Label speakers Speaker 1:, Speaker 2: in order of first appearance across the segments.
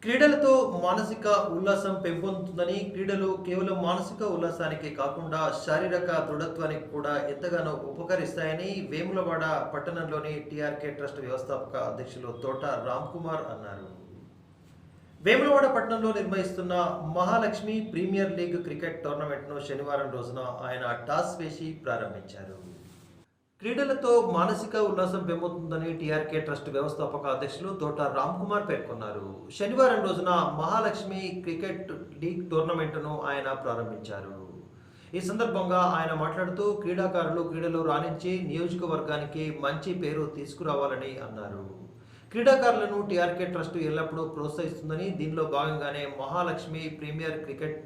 Speaker 1: క్రీడలతో మానసిక ఉల్లాసం పెంపొందుతుందని, క్రీడలు కేవలం మానసిక ఉల్లాసానికే కాకుండా శారీరక దృఢత్వానికి కూడా ఎంతగానో ఉపకరిస్తాయని వేములవాడ పట్టణంలోని టీఆర్కే ట్రస్ట్ వ్యవస్థాపక అధ్యక్షులు తోట రామ్కుమార్ అన్నారు. వేములవాడ పట్టణంలో నిర్వహిస్తున్న మహాలక్ష్మి ప్రీమియర్ లీగ్ క్రికెట్ టోర్నమెంట్ను శనివారం రోజున ఆయన టాస్ వేసి ప్రారంభించారు. క్రీడలతో మానసిక ఉల్లాసం పెంపొందుతుందని టీఆర్కే ట్రస్ట్ వ్యవస్థాపక అధ్యక్షులు తోట రామ్కుమార్ పేర్కొన్నారు. శనివారం రోజున మహాలక్ష్మి క్రికెట్ లీగ్ టోర్నమెంట్ను ఆయన ప్రారంభించారు. ఈ సందర్భంగా ఆయన మాట్లాడుతూ క్రీడాకారులు క్రీడలు రాణించి నియోజకవర్గానికి మంచి పేరు తీసుకురావాలని అన్నారు. క్రీడాకారులను టీఆర్కే ట్రస్ట్ ఎల్లప్పుడూ ప్రోత్సహిస్తుందని, దీనిలో భాగంగానే మహాలక్ష్మి ప్రీమియర్ క్రికెట్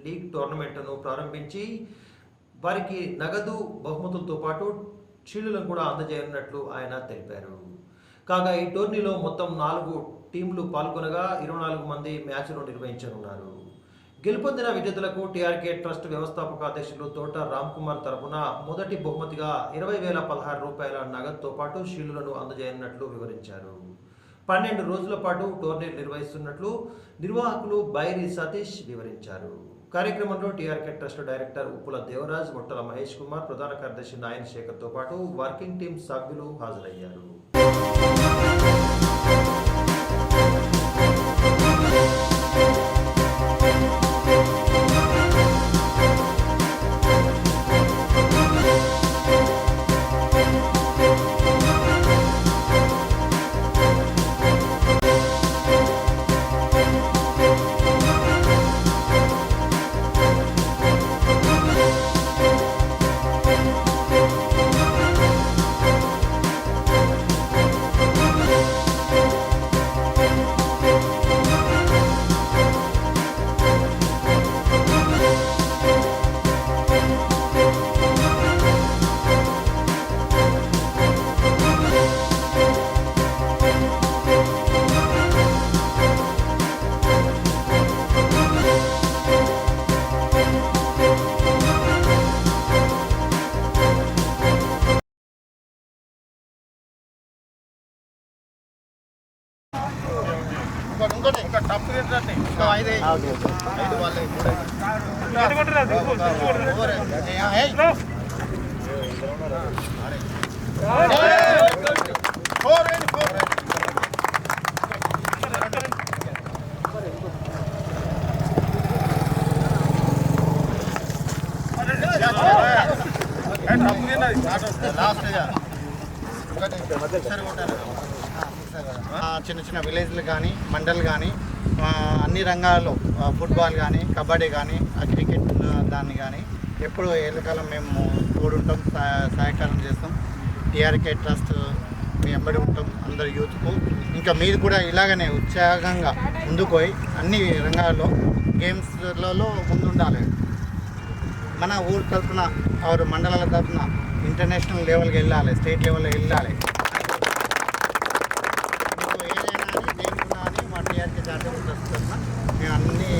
Speaker 1: లీగ్ టోర్నమెంట్ను ప్రారంభించి వారికి నగదు బహుమతులతో పాటు షీల్డులను కూడా అందజేయనున్నట్లు ఆయన తెలిపారు. కాగా ఈ టోర్నీలో మొత్తం 4 టీంలు పాల్గొనగా 24 మంది మ్యాచ్లు నిర్వహించనున్నారు. గెలుపొందిన విజేతలకు టీఆర్కే ట్రస్ట్ వ్యవస్థాపక అధ్యక్షులు తోట రామ్కుమార్ తరపున మొదటి బహుమతిగా 20,016 రూపాయల నగదుతో పాటు షీల్డులను అందజేయనున్నట్లు వివరించారు. 12 రోజుల పాటు టోర్నీ నిర్వహిస్తున్నట్లు నిర్వాహకులు బైరి సతీష్ వివరించారు. కార్యక్రమంలో TRK trust director Uppula Devaraj, Muttala Mahesh Kumar, ప్రధాన కార్యదర్శి నాయన్ శేఖర్తో పాటు వర్కింగ్ టీం సభ్యులు హాజరయ్యారు.
Speaker 2: చిన్న చిన్న విలేజ్లు కానీ మండల్ కానీ అన్ని రంగాల్లో ఫుట్బాల్ కానీ కబడ్డీ కానీ క్రికెట్ దాన్ని కానీ ఎప్పుడు ఏళ్ళకాలం మేము తోడుంటాం, సహాయకారం చేస్తాం. టీఆర్కే ట్రస్ట్ మీ వెంబడి ఉంటాం అందరు యూత్కు. ఇంకా మీరు కూడా ఇలాగనే ఉత్సాహంగా ముందుకు పోయి అన్ని రంగాల్లో గేమ్స్లలో ముందుండాలి. మన ఊరు తరఫున ఆరు మండలాల తరఫున ఇంటర్నేషనల్ లెవెల్కి వెళ్ళాలి, స్టేట్ లెవెల్కి వెళ్ళాలి. మీకు ఏదైనా అని దేనికున్నా అని మా టీఆర్కే చారిటబుల్ ట్రస్ట్ తరఫున మేము అన్నీ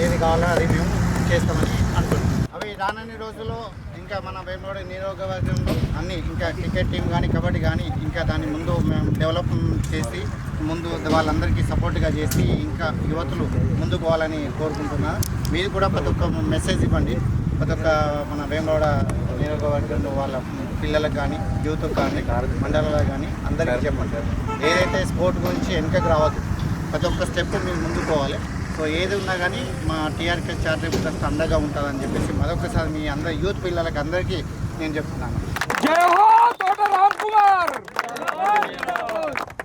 Speaker 2: ఏది కావాలో అది మేము చేస్తామని అనుకుంటున్నాం. అవి రానన్ని రోజుల్లో ఇంకా మన వేములవాడ నియోజకవర్గంలో అన్నీ ఇంకా క్రికెట్ టీం కానీ కబడ్డీ కానీ ఇంకా దాన్ని ముందు మేము డెవలప్ చేసి ముందు వాళ్ళందరికీ సపోర్ట్గా చేసి ఇంకా యువతులు ముందుకు పోవాలని కోరుకుంటున్నాను. మీరు కూడా ప్రతి ఒక్క మెసేజ్ ఇవ్వండి. ప్రతి ఒక్క మన వేములవాడ నియోజకవర్గంలో వాళ్ళ పిల్లలకు కానీ యూత్కి కానీ మండలాలకు కానీ అందరికీ చెప్పండి. ఏదైతే స్పోర్ట్ గురించి వెనుకకు రావద్దు, ప్రతి ఒక్క స్టెప్ మీరు ముందుకు పోవాలి. సో ఏది ఉన్నా కానీ మా టీఆర్కే చారిటబుల్ ట్రస్ట్ అండగా ఉంటుందని చెప్పేసి మరొకసారి మీ అందరి యూత్ పిల్లలకి అందరికీ నేను చెప్తున్నాను.